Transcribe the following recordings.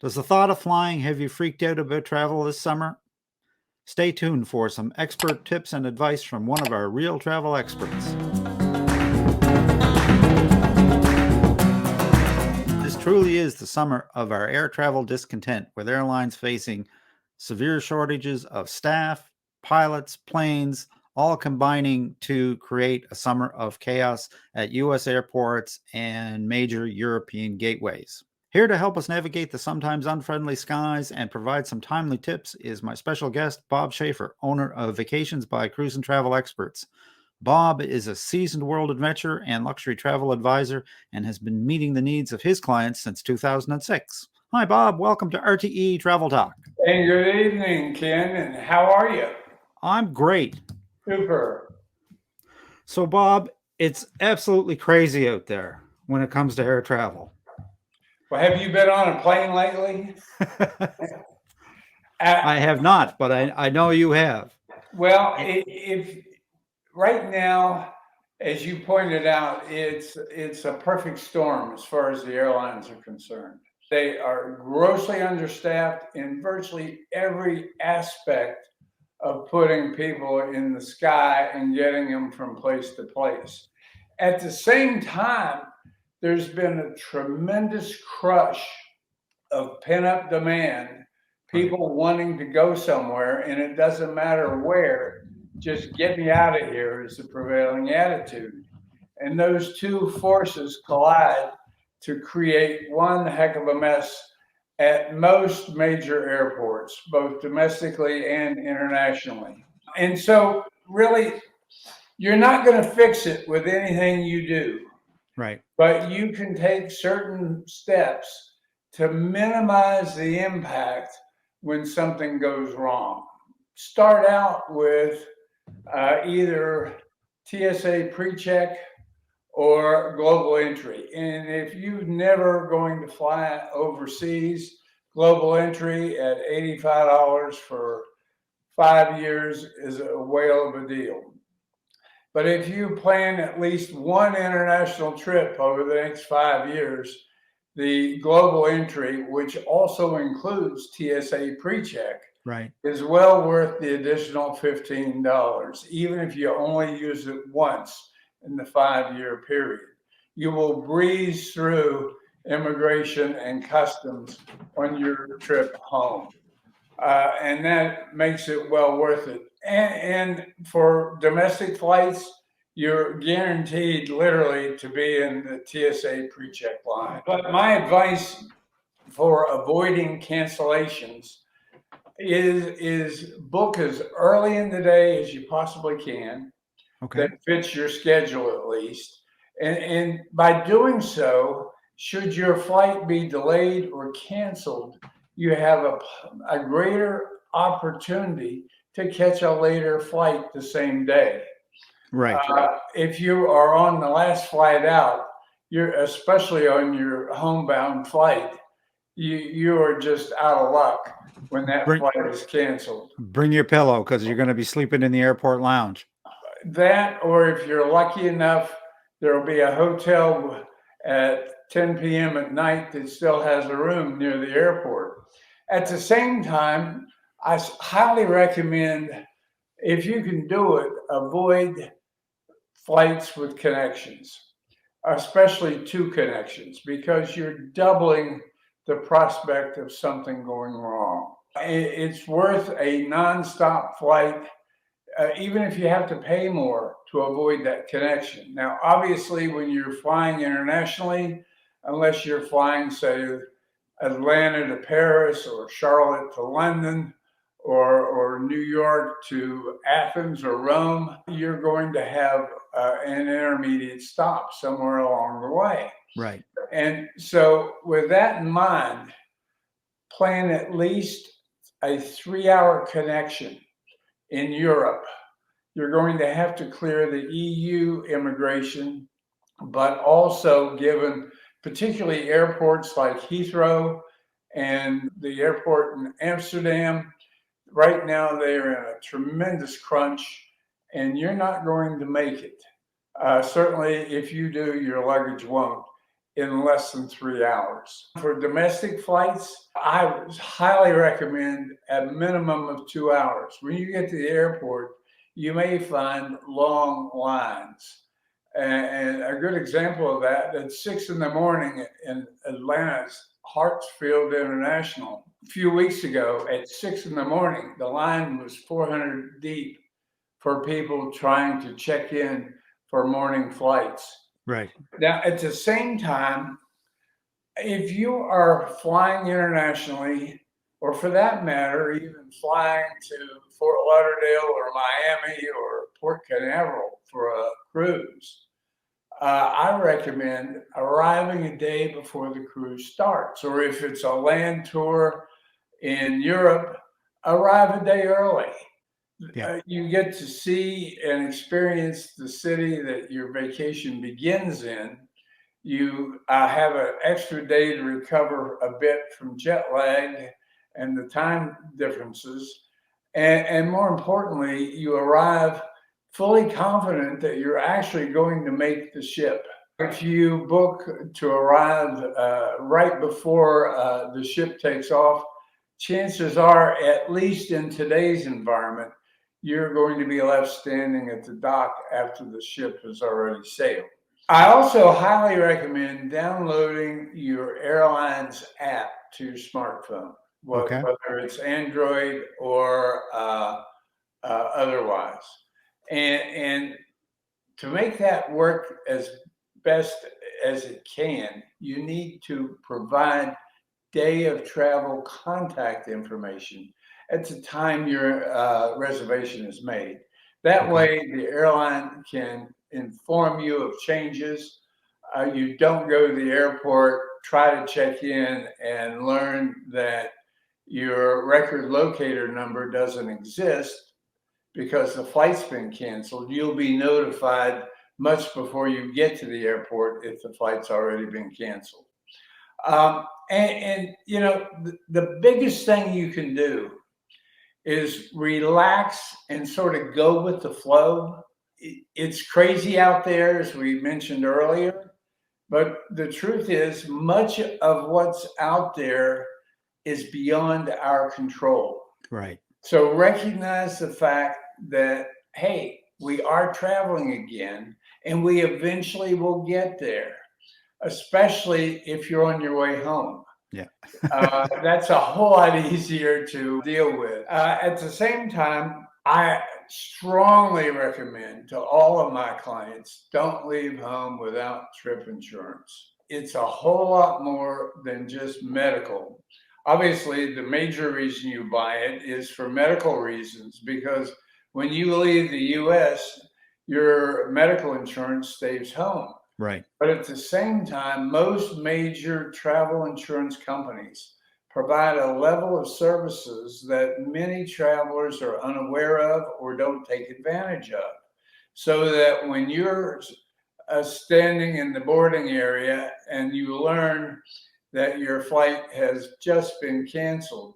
Does the thought of flying have you freaked out about travel this summer? Stay tuned for some expert tips and advice from one of our real travel experts. This truly is the summer of our air travel discontent, with airlines facing severe shortages of staff, pilots, planes, all combining to create a summer of chaos at U.S. airports and major European gateways. Here to help us navigate the sometimes unfriendly skies and provide some timely tips is my special guest, Bob Shaffer, owner of Vacations by Cruise and Travel Experts. Bob is a seasoned world adventurer and luxury travel advisor and has been meeting the needs of his clients since 2006. Hi, Bob. Welcome to RTE Travel Talk. And good evening, Ken. And how are you? I'm great. Super. So, Bob, it's absolutely crazy out there when it comes to air travel. Well, have you been on a plane lately? I have not, but I know you have. Well, if right now, as you pointed out, it's a perfect storm as far as the airlines are concerned. They are grossly understaffed in virtually every aspect of putting people in the sky and getting them from place to place. At the same time, there's been a tremendous crush of pent-up demand, people wanting to go somewhere, and it doesn't matter where, just get me out of here is the prevailing attitude. And those two forces collide to create one heck of a mess at most major airports, both domestically and internationally. And so really, you're not going to fix it with anything you do. Right. But you can take certain steps to minimize the impact when something goes wrong. Start out with either TSA Precheck or global entry. And if you're never going to fly overseas, global entry at $85 for 5 years is a whale of a deal. But if you plan at least one international trip over the next 5 years, the global entry, which also includes TSA PreCheck, Right. is well worth the additional $15, even if you only use it once in the 5-year period. You will breeze through immigration and customs on your trip home. And that makes it well worth it. And for domestic flights, you're guaranteed literally to be in the TSA PreCheck line. But my advice for avoiding cancellations is book as early in the day as you possibly can. Okay. That fits your schedule at least. And by doing so, should your flight be delayed or canceled, you have a greater opportunity to catch a later flight the same day. Right. If you are on the last flight out, you're especially on your homebound flight, you are just out of luck when that flight is canceled. Bring your pillow because you're going to be sleeping in the airport lounge. That, or if you're lucky enough, there will be a hotel at 10 p.m. at night that still has a room near the airport. At the same time, I highly recommend, if you can do it, avoid flights with connections, especially 2 connections, because you're doubling the prospect of something going wrong. It's worth a nonstop flight, even if you have to pay more to avoid that connection. Now, obviously, when you're flying internationally, unless you're flying, say, Atlanta to Paris or Charlotte to London or New York to Athens or Rome, you're going to have an intermediate stop somewhere along the way. Right. And so with that in mind, plan at least a 3-hour connection in Europe. You're going to have to clear the EU immigration, but also given particularly airports like Heathrow and the airport in Amsterdam, right now they are in a tremendous crunch and you're not going to make it. Certainly if you do, your luggage won't. in less than 3 hours. For domestic flights, I highly recommend a minimum of 2 hours. When you get to the airport, you may find long lines. And a good example of that, at 6 in the morning in Atlanta's Hartsfield International, a few weeks ago at 6 in the morning, the line was 400 deep for people trying to check in for morning flights. Right. Now, at the same time, if you are flying internationally, or for that matter, even flying to Fort Lauderdale or Miami or Port Canaveral for a cruise, I recommend arriving a day before the cruise starts. Or if it's a land tour in Europe, arrive a day early. Yeah. You get to see and experience the city that your vacation begins in. You have an extra day to recover a bit from jet lag and the time differences. And more importantly, you arrive fully confident that you're actually going to make the ship. If you book to arrive right before the ship takes off, chances are, at least in today's environment, you're going to be left standing at the dock after the ship has already sailed. I also highly recommend downloading your airline's app to your smartphone, Okay. whether it's Android or otherwise. And to make that work as best as it can, you need to provide day of travel contact information at the time your reservation is made. That Okay. way, the airline can inform you of changes. You don't go to the airport, try to check in, and learn that your record locator number doesn't exist because the flight's been canceled. You'll be notified much before you get to the airport if the flight's already been canceled. You know, the biggest thing you can do is relax and sort of go with the flow. It's crazy out there, as we mentioned earlier, but the truth is, much of what's out there is beyond our control. Right. So recognize the fact that, hey, we are traveling again, and we eventually will get there, especially if you're on your way home. Yeah. That's a whole lot easier to deal with. At the same time, I strongly recommend to all of my clients, don't leave home without trip insurance. It's a whole lot more than just medical. Obviously, the major reason you buy it is for medical reasons, because when you leave the US, your medical insurance stays home. Right. But at the same time, most major travel insurance companies provide a level of services that many travelers are unaware of or don't take advantage of. So that when you're standing in the boarding area and you learn that your flight has just been canceled,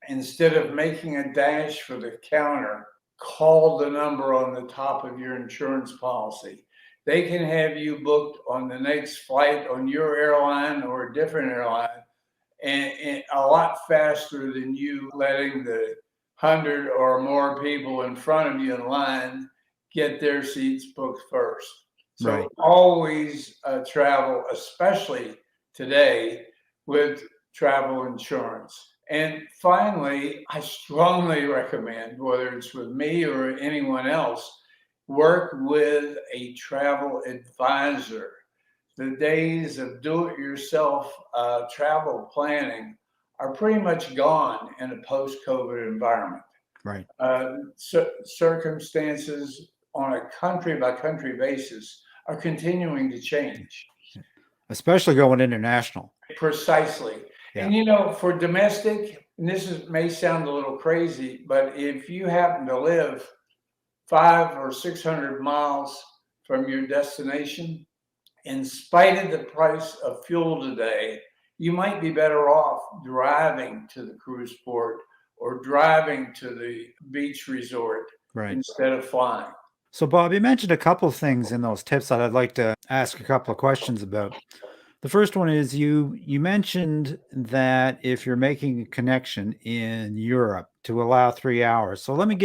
instead of making a dash for the counter, call the number on the top of your insurance policy. They can have you booked on the next flight on your airline or a different airline, and a lot faster than you letting the 100 or more people in front of you in line get their seats booked first. So Right. always travel, especially today, with travel insurance. And finally, I strongly recommend, whether it's with me or anyone else, work with a travel advisor. The days of do-it-yourself travel planning are pretty much gone in a post-COVID environment. Right. Circumstances on a country-by-country basis are continuing to change. Especially going international. Precisely. Yeah. And you know, for domestic, and may sound a little crazy, but if you happen to live 500 or 600 miles from your destination, in spite of the price of fuel today, you might be better off driving to the cruise port or driving to the beach resort Right. instead of flying. So, Bob, you mentioned a couple of things in those tips that I'd like to ask a couple of questions about. The first one is you mentioned that if you're making a connection in Europe to allow 3 hours. So let me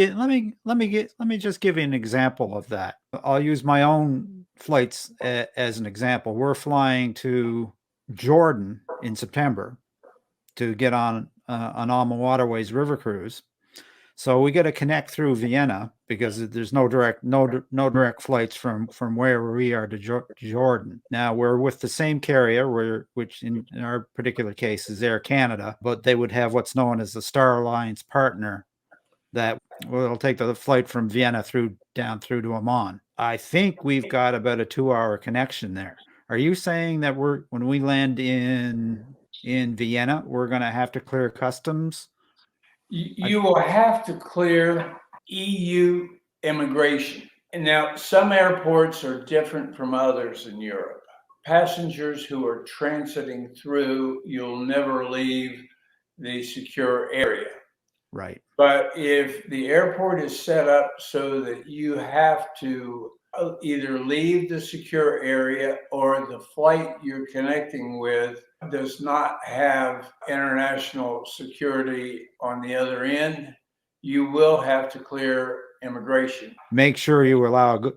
just give you an example of that. I'll use my own flights as an example. We're flying to Jordan in September to get on an Alma Waterways river cruise. So we got to connect through Vienna because there's no direct flights from where we are to Jordan. Now we're with the same carrier, which in our particular case is Air Canada, but they would have what's known as the Star Alliance partner that will take the flight from Vienna down through to Amman. I think we've got about a 2 hour connection there. Are you saying that when we land in Vienna, we're going to have to clear customs? You will have to clear EU immigration. And now, some airports are different from others in Europe. Passengers who are transiting through, you'll never leave the secure area. Right. But if the airport is set up so that you have to either leave the secure area or the flight you're connecting with does not have international security on the other end, you will have to clear immigration. Make sure you allow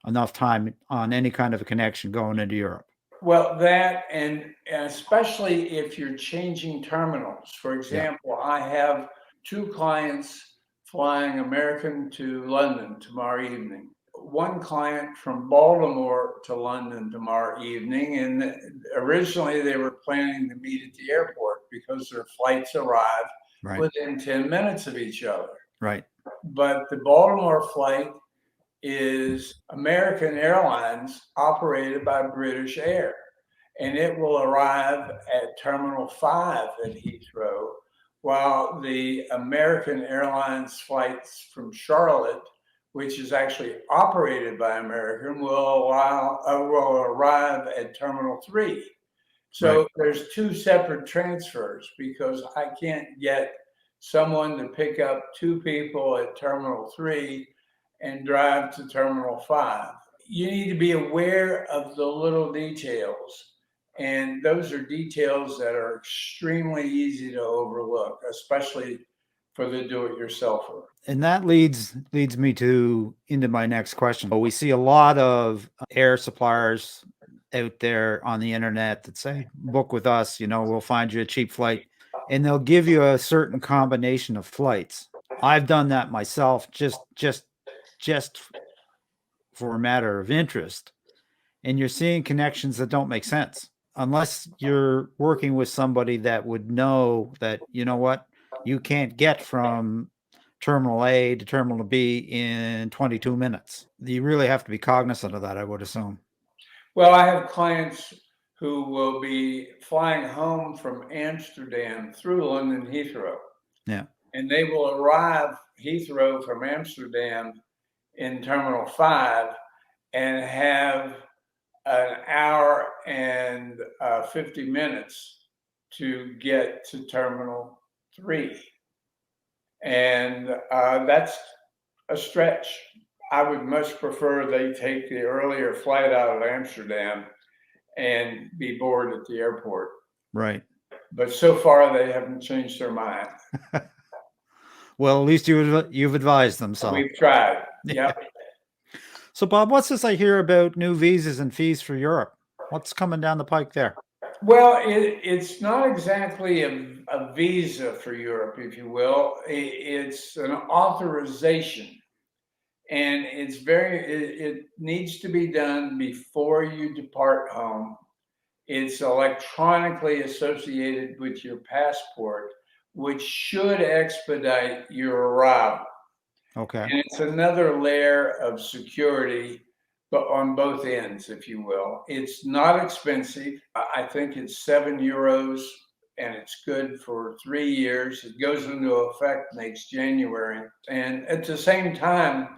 enough time on any kind of a connection going into Europe. Well, that and especially if you're changing terminals. For example, I have 2 clients flying American to London tomorrow evening. One client from Baltimore to London tomorrow evening, and originally they were planning to meet at the airport because their flights arrive within 10 minutes of each other. Right. But the Baltimore flight is American Airlines operated by British Air, and it will arrive at Terminal 5 at Heathrow, while the American Airlines flights from Charlotte, which is actually operated by American, will arrive at Terminal 3. So there's 2 separate transfers because I can't get someone to pick up 2 people at Terminal 3 and drive to Terminal 5. You need to be aware of the little details. And those are details that are extremely easy to overlook, especially for the do-it-yourselfer. And that leads me into my next question. We see a lot of air suppliers out there on the internet that say, book with us, we'll find you a cheap flight. And they'll give you a certain combination of flights. I've done that myself just for a matter of interest. And you're seeing connections that don't make sense unless you're working with somebody that would know that, you can't get from Terminal A to Terminal B in 22 minutes. You really have to be cognizant of that, I would assume. Well, I have clients who will be flying home from Amsterdam through London Heathrow. Yeah. And they will arrive Heathrow from Amsterdam in Terminal 5 and have an hour and 50 minutes to get to Terminal 3. And that's a stretch. I would much prefer they take the earlier flight out of Amsterdam and be bored at the airport. Right. But so far, they haven't changed their mind. Well, at least you've advised them. So we've tried. Yeah. So, Bob, what's this I hear about new visas and fees for Europe? What's coming down the pike there? Well, it's not exactly a visa for Europe, if you will. It's an authorization. And it needs to be done before you depart home. It's electronically associated with your passport, which should expedite your arrival. Okay. And it's another layer of security, but on both ends, if you will. It's not expensive. I think it's €7 and it's good for 3 years. It goes into effect next January. And at the same time,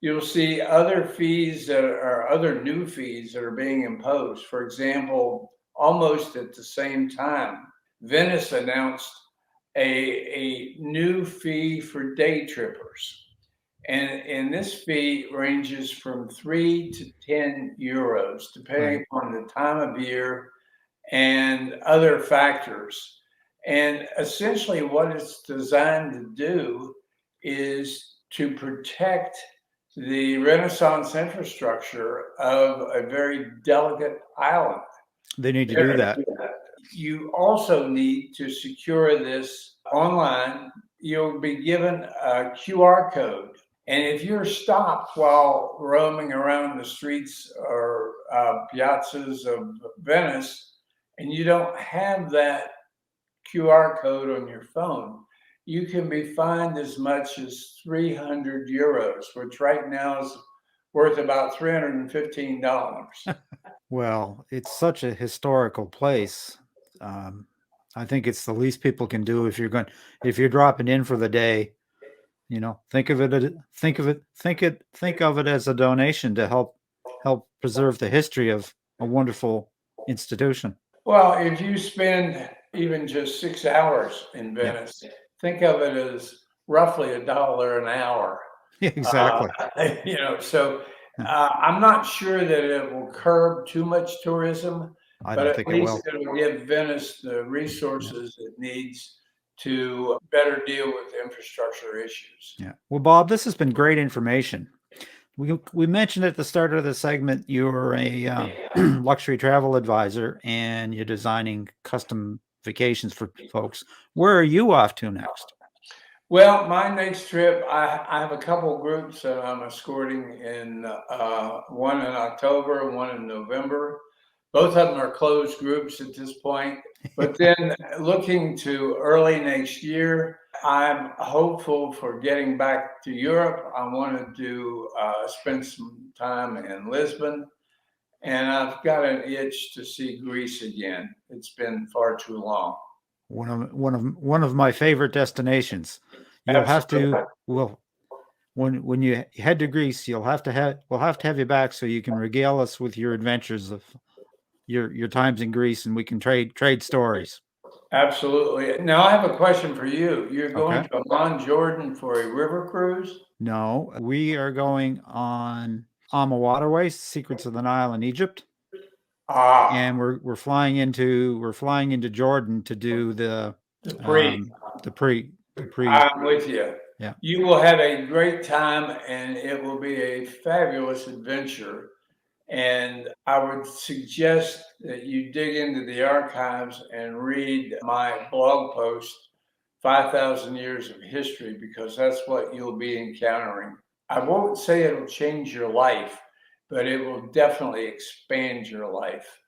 you'll see other new fees that are being imposed. For example, almost at the same time, Venice announced a new fee for day trippers. And this fee ranges from €3 to €10, depending on the time of year and other factors. And essentially, what it's designed to do is to protect the Renaissance infrastructure of a very delicate island. They need to do that. You also need to secure this online. You'll be given a QR code. And if you're stopped while roaming around the streets or piazzas of Venice, and you don't have that QR code on your phone, you can be fined as much as 300 euros, which right now is worth about $315. Well, it's such a historical place. I think it's the least people can do if you're dropping in for the day. Think of it as a donation to help preserve the history of a wonderful institution. Well, if you spend even just 6 hours in Venice, think of it as roughly $1 an hour. Exactly. So I'm not sure that it will curb too much tourism, I but don't at think it least will. it'll give Venice the resources it needs to better deal with infrastructure issues. Yeah. Well, Bob, this has been great information. We mentioned at the start of the segment you're a luxury travel advisor and you're designing custom vacations for folks. Where are you off to next? Well, my next trip, I have a couple groups that I'm escorting in one in October and one in November. Both of them are closed groups at this point. But then looking to early next year, I'm hopeful for getting back to Europe. I want to spend some time in Lisbon. And I've got an itch to see Greece again. It's been far too long. One of my favorite destinations. You'll have to when you head to Greece, we'll have to have you back so you can regale us with your adventures of your times in Greece, and we can trade stories. Absolutely. Now I have a question for you. You're going Okay. to Amman, Jordan for a river cruise? No, we are going on Alma Waterways, Secrets of the Nile in Egypt. And we're flying into Jordan to do the pre. I'm with you. Yeah. You will have a great time and it will be a fabulous adventure. And I would suggest that you dig into the archives and read my blog post, 5,000 Years of History, because that's what you'll be encountering. I won't say it'll change your life, but it will definitely expand your life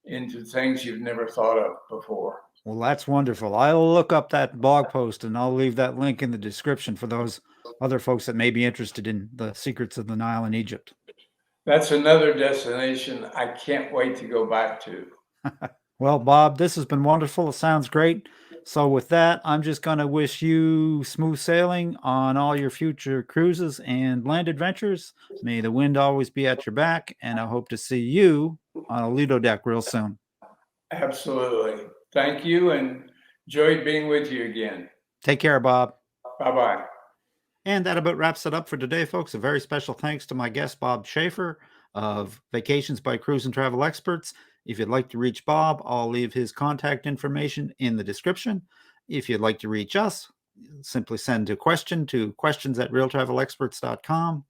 into things you've never thought of before. Well, that's wonderful. I'll look up that blog post and I'll leave that link in the description for those other folks that may be interested in the Secrets of the Nile in Egypt. That's another destination I can't wait to go back to. Well, Bob, this has been wonderful. It sounds great. So with that, I'm just going to wish you smooth sailing on all your future cruises and land adventures. May the wind always be at your back, and I hope to see you on a Lido deck real soon. Absolutely. Thank you, and enjoyed being with you again. Take care, Bob. Bye-bye. And that about wraps it up for today, folks. A very special thanks to my guest, Bob Shaffer of Vacations by Cruise and Travel Experts. If you'd like to reach Bob, I'll leave his contact information in the description. If you'd like to reach us, simply send a question to questions@realtravelexperts.com.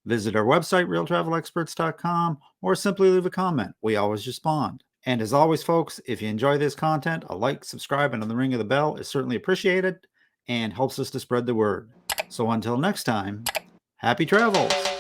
Visit our website, realtravelexperts.com, or simply leave a comment. We always respond. And as always, folks, if you enjoy this content, a like, subscribe, and the ring of the bell is certainly appreciated and helps us to spread the word. So until next time, happy travels.